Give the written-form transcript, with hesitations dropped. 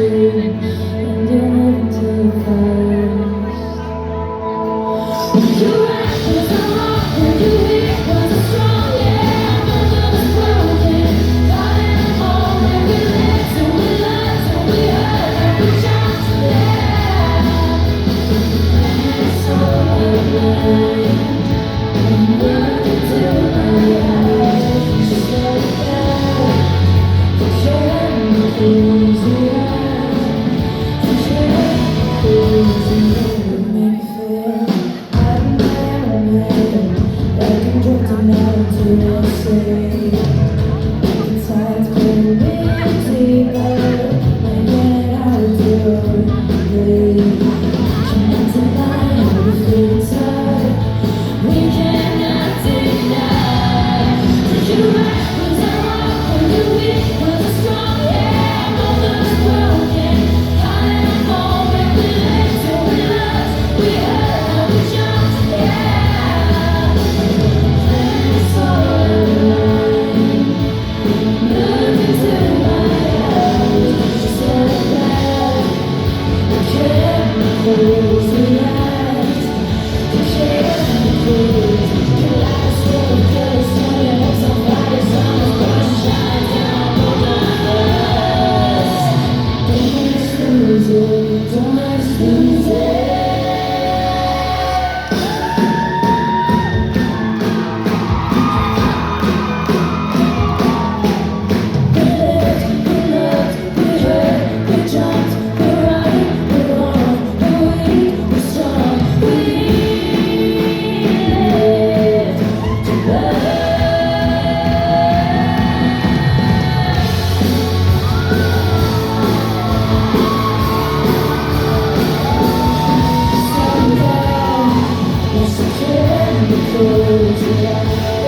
and you're moving too fast. You right was I wrong, and you weak was I strong. Yeah, my love was broken, got it all, and we lived and we loved and we hurt and we jumped. Yeah, it's all alive. I'm looking to my eyes, just like that. Close your eyes, close your eyes, make me feel I'm like I'm drifting out to the sea. The tide's pulling me deeper, I get out of your way. Tonight, tonight, we feel inside, we cannot deny. Did you right? Was I wrong? Were you weak? Was I strong? Yeah, my love is broken, got it all, and we lived and we loved, we hurt and we jumped. Yeah, it's all alive. Look into my eyes, just like that. You can't close your eyes. You can't close your eyes. So good, so you have somebody, someone's gonna shine down on us. Don't let's lose it, don't let's lose it. We lived, we loved, we hurt, we jumped, we're right, we're wrong, we're weak, we're strong. We lived to love. Someday, yes, you can close your eyes.